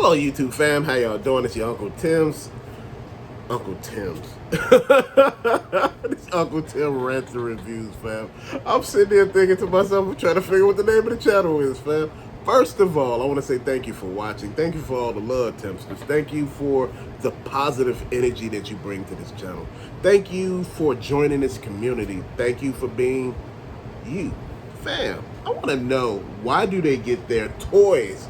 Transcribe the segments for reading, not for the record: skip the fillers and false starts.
Hello, YouTube fam. How y'all doing? It's your Uncle Tim's. Uncle Tim's. This Uncle Tim Rants and Reviews, fam. I'm sitting there thinking to myself, I'm trying to figure what the name of the channel is, fam. First of all, I want to say thank you for watching. Thank you for all the love, Timsters. Thank you for the positive energy that you bring to this channel. Thank you for joining this community. Thank you for being you. Fam, I want to know, why do they get their toys,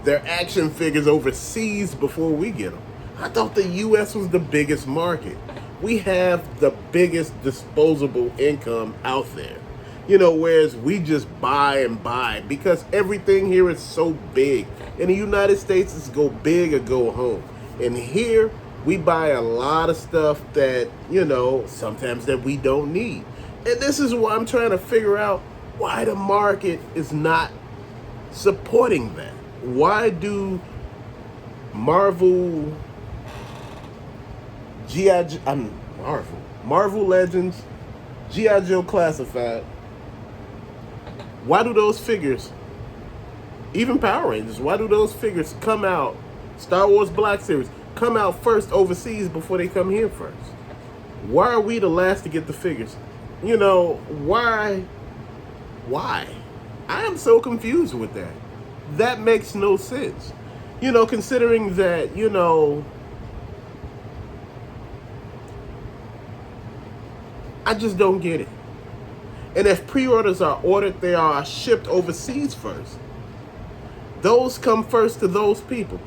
their action figures overseas before we get them? I thought the U.S. was the biggest market. We have the biggest disposable income out there. You know, whereas we just buy and buy because everything here is so big. In the United States, it's go big or go home. And here, we buy a lot of stuff that, you know, sometimes that we don't need. And this is why I'm trying to figure out why the market is not supporting that. Why do Marvel Legends, G.I. Joe Classified, why do those figures, even Power Rangers, why do those figures come out, Star Wars Black Series, come out first overseas before they come here first? Why are we the last to get the figures? You know, why? I am so confused with that. That makes no sense. You know, considering that, you know, I just don't get it. And if pre-orders are ordered, they are shipped overseas first. Those come first to those people.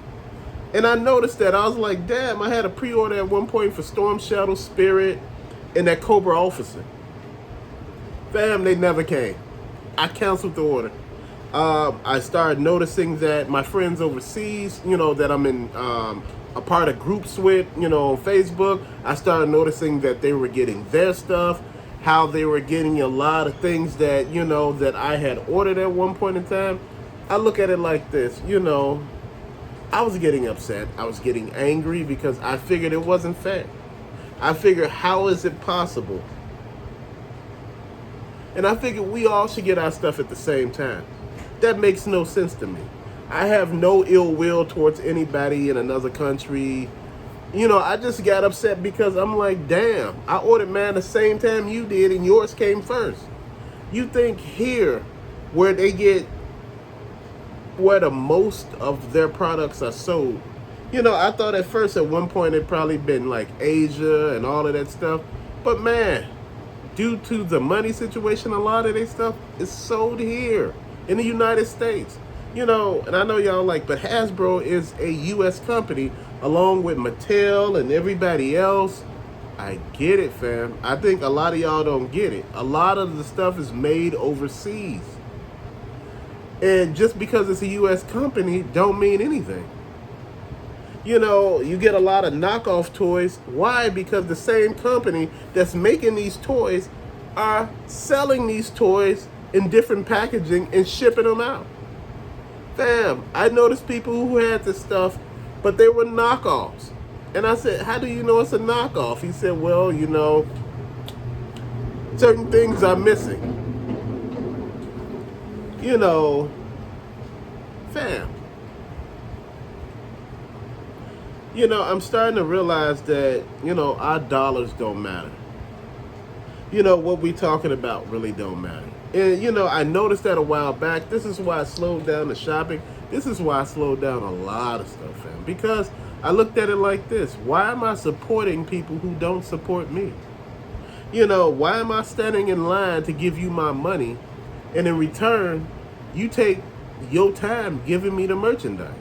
And I noticed that. I was like, damn, I had a pre-order at one point for Storm Shadow Spirit and that Cobra Officer. Fam, they never came. I canceled the order. I started noticing that my friends overseas, you know, that I'm in a part of groups with, you know, on Facebook, I started noticing that they were getting their stuff, how they were getting a lot of things that, you know, that I had ordered at one point in time. I look at it like this, you know, I was getting upset. I was getting angry because I figured it wasn't fair. I figured, how is it possible? And I figured we all should get our stuff at the same time. That makes no sense to me. I have no ill will towards anybody in another country. You know, I just got upset because I'm like, damn, I ordered mine the same time you did and yours came first. You think here, where they get, where the most of their products are sold, you know, I thought at first at one point it probably been like Asia and all of that stuff. But man, due to the money situation, a lot of their stuff is sold here in the United States. You know, and I know y'all like, but Hasbro is a U.S. company along with Mattel and everybody else. I get it, fam. I think a lot of y'all don't get it. A lot of the stuff is made overseas. And just because it's a U.S. company don't mean anything. You know, you get a lot of knockoff toys. Why? Because the same company that's making these toys are selling these toys in different packaging and shipping them out. Fam, I noticed people who had this stuff, but they were knockoffs. And I said, how do you know it's a knockoff? He said, well, you know, certain things are missing. You know, fam. You know, I'm starting to realize that, you know, our dollars don't matter. You know, what we talking about really don't matter. And, you know, I noticed that a while back. This is why I slowed down the shopping. This is why I slowed down a lot of stuff, fam. Because I looked at it like this. Why am I supporting people who don't support me? You know, why am I standing in line to give you my money, and in return, you take your time giving me the merchandise?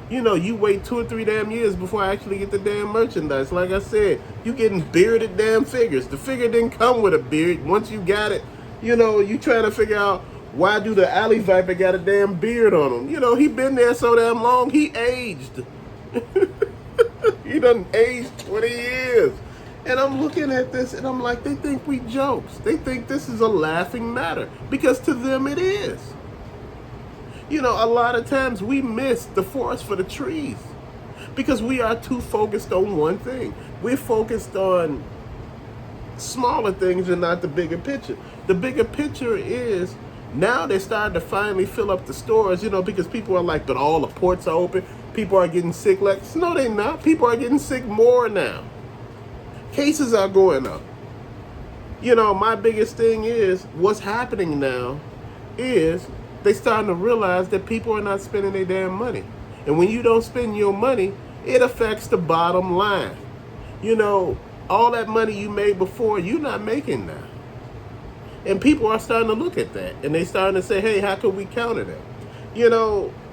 You know, you wait 2 or 3 damn years before I actually get the damn merchandise. Like I said, you getting bearded damn figures. The figure didn't come with a beard. Once you got it, you know, you trying to figure out, why do the Alley Viper got a damn beard on him? You know, he been there so damn long, he aged. He done aged 20 years. And I'm looking at this and I'm like, they think we jokes. They think this is a laughing matter. Because to them it is. You know, a lot of times we miss the forest for the trees. Because we are too focused on one thing. We're focused on smaller things and not the bigger picture. The bigger picture is Now they're starting to finally fill up the stores, you know, because people are like, but all the ports are open. People are getting sick less. No, they're not. People are getting sick more now. Cases are going up. My biggest thing is what's happening now is they starting to realize that people are not spending their damn money. And when you don't spend your money, it affects the bottom line. All that money you made before, you're not making now. And people are starting to look at that. And they starting to say, hey, how can we counter that?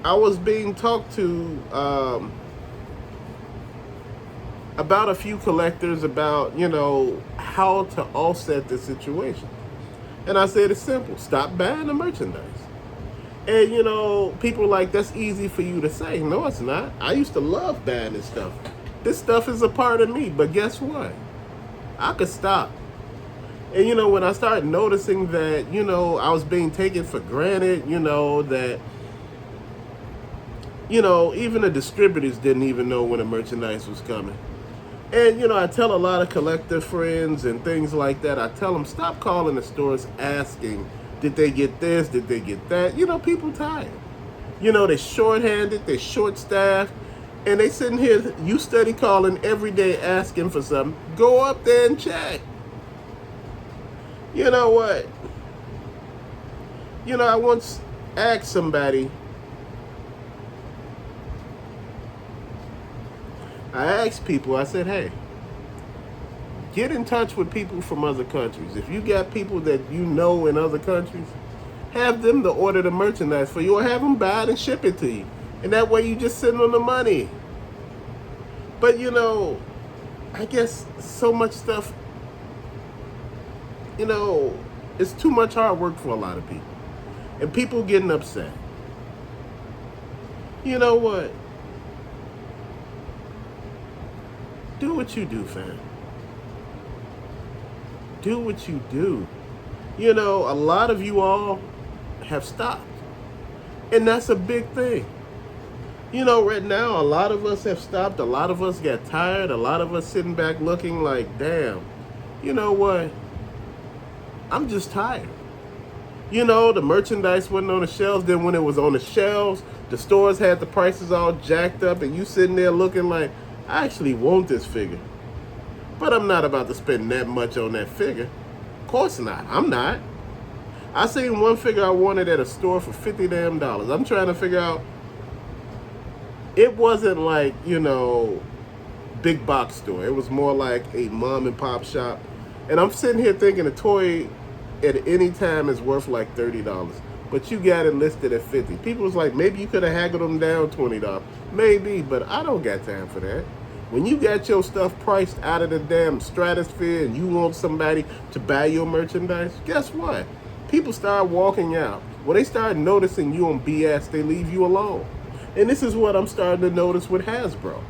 I was being talked to about a few collectors about, how to offset the situation. And I said it's simple. Stop buying the merchandise. And, people are like, that's easy for you to say. No, it's not. I used to love buying this stuff. This stuff is a part of me. But guess what? I could stop. And, when I started noticing that, I was being taken for granted, that, even the distributors didn't even know when the merchandise was coming. And, I tell a lot of collector friends and things like that, I tell them, stop calling the stores asking, did they get this? Did they get that? People tired. They're short-handed, they're short-staffed, and they sitting here, you study calling every day asking for something. Go up there and check. You know what? I once asked somebody, I asked people, I said, hey, get in touch with people from other countries. If you got people that in other countries, have them to order the merchandise for you or have them buy it and ship it to you. And that way you just sitting on the money. But, I guess so much stuff, it's too much hard work for a lot of people. And people getting upset. You know what? Do what you do, fam. Do what you do. A lot of you all have stopped. And that's a big thing. Right now, a lot of us have stopped. A lot of us got tired. A lot of us sitting back looking like, damn, you know what? I'm just tired. The merchandise wasn't on the shelves. Then when it was on the shelves, the stores had the prices all jacked up. And you sitting there looking like, I actually want this figure. But I'm not about to spend that much on that figure. Of course not. I'm not. I seen one figure I wanted at a store for $50 damn. I'm trying to figure out. It wasn't like, big box store. It was more like a mom and pop shop. And I'm sitting here thinking a toy at any time is worth like $30. But you got it listed at $50. People was like, maybe you could have haggled them down $20. Maybe, but I don't got time for that. When you got your stuff priced out of the damn stratosphere and you want somebody to buy your merchandise, guess what? People start walking out. When they start noticing you on BS, they leave you alone. And this is what I'm starting to notice with Hasbro.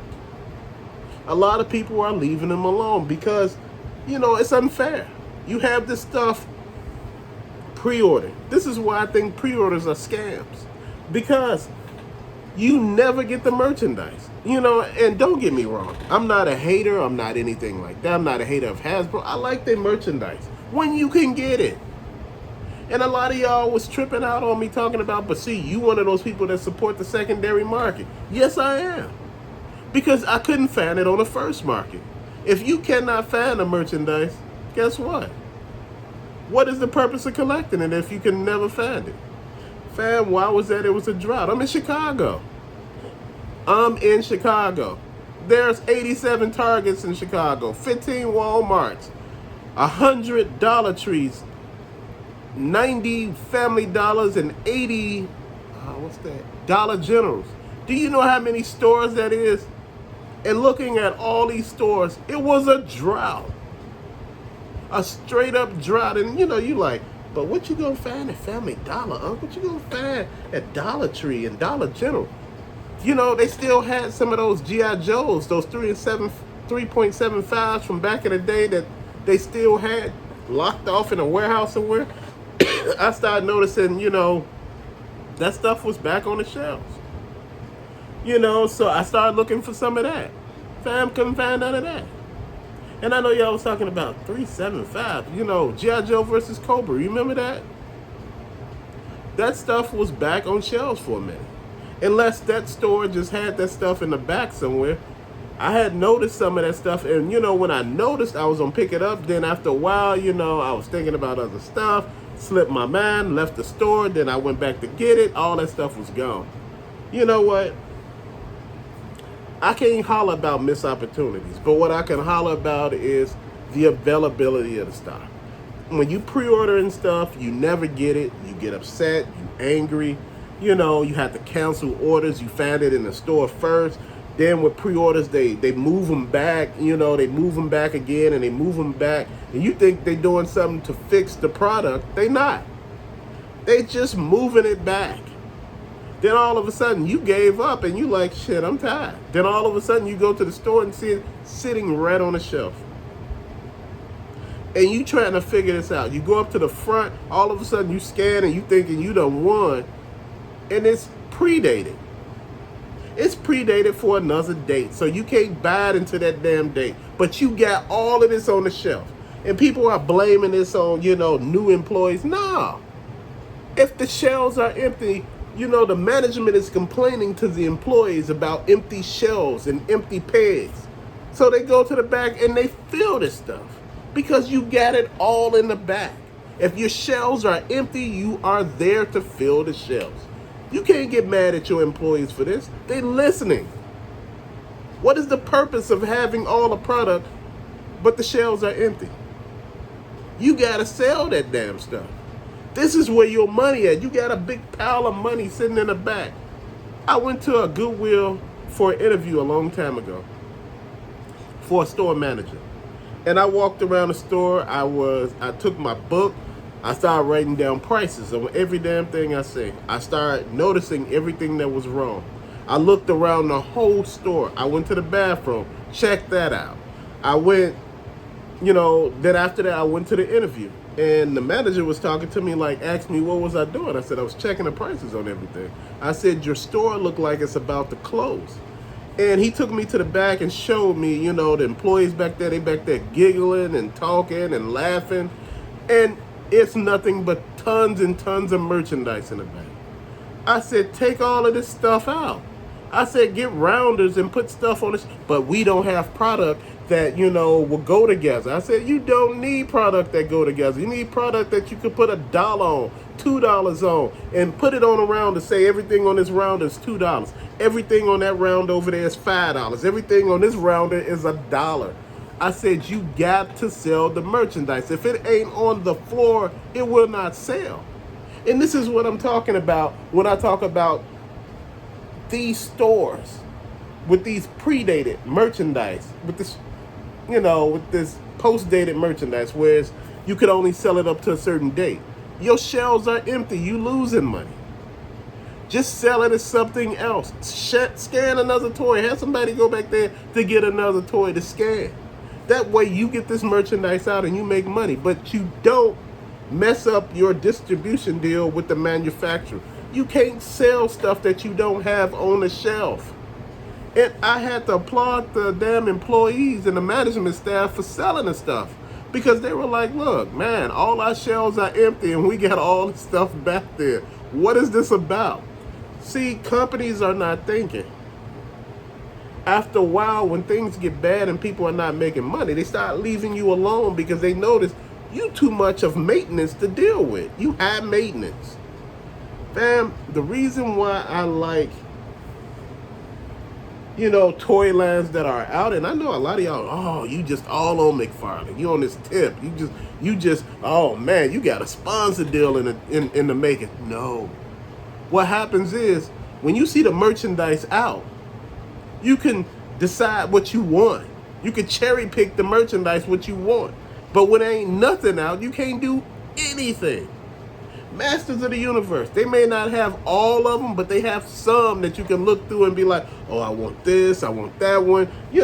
A lot of people are leaving them alone because, it's unfair. You have this stuff pre-ordered. This is why I think pre-orders are scams. Because you never get the merchandise. And don't get me wrong. I'm not a hater. I'm not anything like that. I'm not a hater of Hasbro. I like their merchandise when you can get it. And a lot of y'all was tripping out on me talking about, but see, you one of those people that support the secondary market. Yes, I am. Because I couldn't find it on the first market. If you cannot find the merchandise, guess what? What is the purpose of collecting it if you can never find it? Fam, why was that? It was a drought. I'm in Chicago. There's 87 Targets in Chicago, 15 Walmarts, 100 Dollar Trees, 90 Family Dollars, and 80, Dollar Generals. Do you know how many stores that is? And looking at all these stores, it was a drought. A straight up drought. And you like, but what you gonna find at Family Dollar, Uncle? What you gonna find at Dollar Tree and Dollar General? They still had some of those G.I. Joes, those 3.75s from back in the day that they still had locked off in a warehouse somewhere. I started noticing, that stuff was back on the shelves. So I started looking for some of that. Fam, couldn't find none of that. And I know y'all was talking about 375, G.I. Joe versus Cobra. You remember that? That stuff was back on shelves for a minute. Unless that store just had that stuff in the back somewhere. I had noticed some of that stuff, and when I noticed, I was gonna pick it up. Then after a while, I was thinking about other stuff, slipped my mind, left the store. Then I went back to get it. All that stuff was gone. You know what? I can't holler about missed opportunities, but what I can holler about is the availability of the stock. When you pre-order and stuff, you never get it. You get upset. You angry. You have to cancel orders. You find it in the store first. Then with pre-orders, they move them back. They move them back again, and they move them back. And you think they're doing something to fix the product. They not. They just moving it back. Then all of a sudden, you gave up, and you like, shit, I'm tired. Then all of a sudden, you go to the store and see it sitting right on the shelf. And you trying to figure this out. You go up to the front, all of a sudden, you scan, and you thinking you done won. And it's predated. It's predated for another date, so you can't buy it into that damn date. But you got all of this on the shelf. And people are blaming this on, new employees. No. If the shelves are empty, the management is complaining to the employees about empty shelves and empty pegs. So they go to the back and they fill this stuff because you got it all in the back. If your shelves are empty, you are there to fill the shelves. You can't get mad at your employees for this. They're listening. What is the purpose of having all the product, but the shelves are empty? You got to sell that damn stuff. This is where your money at. You got a big pile of money sitting in the back. I went to a Goodwill for an interview a long time ago for a store manager. And I walked around the store. I took my book. I started writing down prices on every damn thing I say. I started noticing everything that was wrong. I looked around the whole store. I went to the bathroom, checked that out. I went, then after that, I went to the interview. And the manager was talking to me, asked me what was I doing. I said, I was checking the prices on everything. I said, your store looked like it's about to close. And he took me to the back and showed me, the employees back there, they back there giggling and talking and laughing. And it's nothing but tons and tons of merchandise in the back. I said, take all of this stuff out. I said, get rounders and put stuff on this. But we don't have product that, will go together. I said, you don't need product that go together. You need product that you could put $1 on, $2 on, and put it on a round to say everything on this round is $2. Everything on that round over there is $5. Everything on this rounder is $1. I said, you got to sell the merchandise. If it ain't on the floor, it will not sell. And this is what I'm talking about when I talk about these stores with these predated merchandise, with this, with this post-dated merchandise, whereas you could only sell it up to a certain date. Your shelves are empty. You losing money. Just sell it as something else. Scan another toy. Have somebody go back there to get another toy to scan. That way you get this merchandise out and you make money, but you don't mess up your distribution deal with the manufacturer. You can't sell stuff that you don't have on the shelf. And I had to applaud the damn employees and the management staff for selling the stuff, because they were like, look, man, all our shelves are empty and we got all the stuff back there. What is this about? See, companies are not thinking. After a while, when things get bad and people are not making money, they start leaving you alone because they notice you too much of maintenance to deal with. You have maintenance. Fam, the reason why I like, toy lines that are out, and I know a lot of y'all, oh, you just all on McFarlane. You on this tip. You just, oh man, you got a sponsor deal in the making. No. What happens is, when you see the merchandise out, you can decide what you want. You can cherry pick the merchandise what you want. But when there ain't nothing out, you can't do anything. Masters of the Universe, they may not have all of them, but they have some that you can look through and be like, oh, I want this, I want that one. You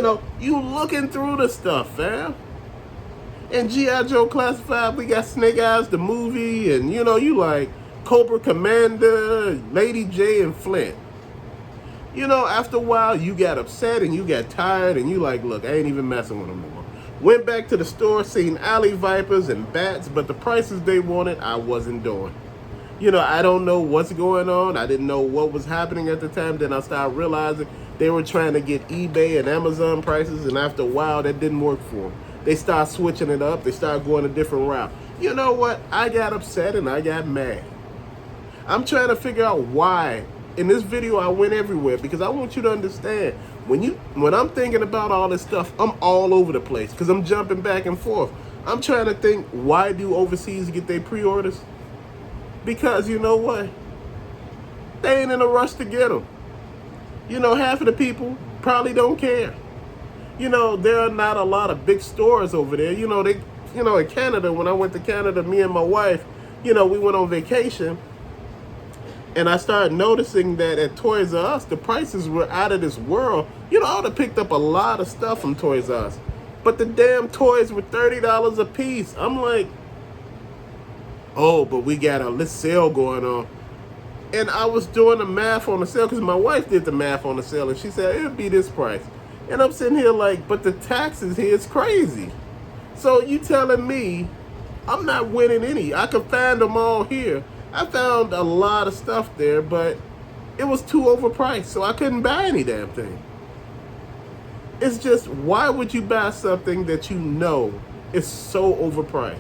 looking through the stuff, fam. And G.I. Joe Classified, we got Snake Eyes, the movie, and you like Cobra Commander, Lady J, and Flint. After a while, you got upset and you got tired and you like, look, I ain't even messing with them no more. Went back to the store, seen alley vipers and bats, but the prices they wanted, I wasn't doing. I don't know what's going on. I didn't know what was happening at the time. Then I started realizing they were trying to get eBay and Amazon prices, and after a while, that didn't work for them. They started switching it up. They started going a different route. You know what? I got upset and I got mad. I'm trying to figure out why. In this video, I went everywhere because I want you to understand. When I'm thinking about all this stuff, I'm all over the place because I'm jumping back and forth. I'm trying to think, why do overseas get their pre-orders? Because you know what? They ain't in a rush to get them. Half of the people probably don't care. There are not a lot of big stores over there. In Canada, when I went to Canada, me and my wife, we went on vacation. And I started noticing that at Toys R Us, the prices were out of this world. I would have picked up a lot of stuff from Toys R Us. But the damn toys were $30 a piece. I'm like, oh, but we got this sale going on. And I was doing the math on the sale because my wife did the math on the sale. And she said, it'll be this price. And I'm sitting here like, but the taxes here is crazy. So you telling me I'm not winning any. I could find them all here. I found a lot of stuff there, but it was too overpriced, so I couldn't buy any damn thing. It's just, why would you buy something that you know is so overpriced?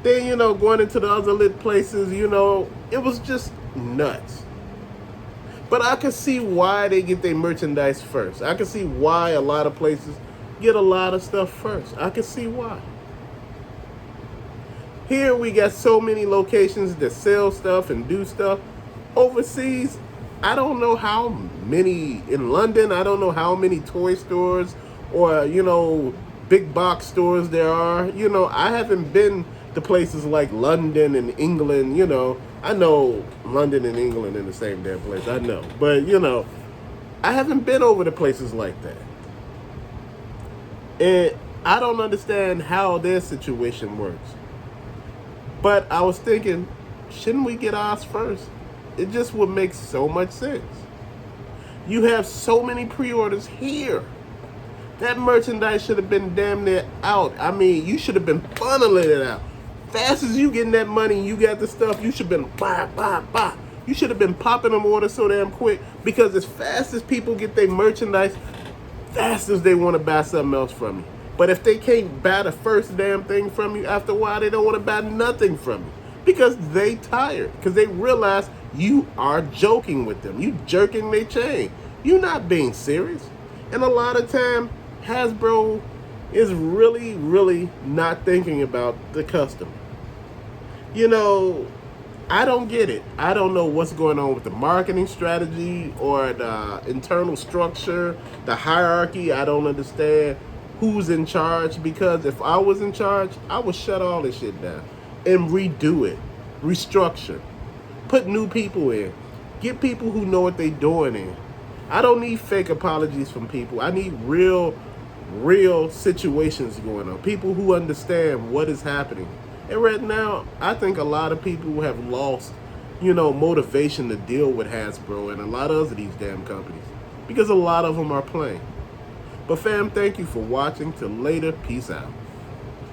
Then, going into the other lit places, it was just nuts. But I can see why they get their merchandise first. I can see why a lot of places get a lot of stuff first. I can see why. Here we got so many locations that sell stuff and do stuff. Overseas, I don't know how many. In London, I don't know how many toy stores or, big box stores there are. I haven't been to places like London and England, I know London and England in the same damn place, I know. But, I haven't been over to places like that. And I don't understand how their situation works. But I was thinking, shouldn't we get ours first? It just would make so much sense. You have so many pre-orders here. That merchandise should have been damn near out. I mean, you should have been funneling it out. Fast as you getting that money and you got the stuff, you should have been buy. You should have been popping them orders so damn quick, because as fast as people get their merchandise, fast as they want to buy something else from you. But if they can't buy the first damn thing from you, after a while they don't want to buy nothing from you. Because they tired. Because they realize you are joking with them. You jerking their chain. You're not being serious. And a lot of time, Hasbro is really, really not thinking about the customer. I don't get it. I don't know what's going on with the marketing strategy or the internal structure, the hierarchy. I don't understand who's in charge, because if I was in charge, I would shut all this shit down and redo it, restructure, put new people in, get people who know what they're doing in. I don't need fake apologies from people. I need real situations going on, people who understand what is happening. And right now, I think a lot of people have lost, motivation to deal with Hasbro and a lot of these damn companies, because a lot of them are playing. But fam, thank you for watching. Till later, peace out.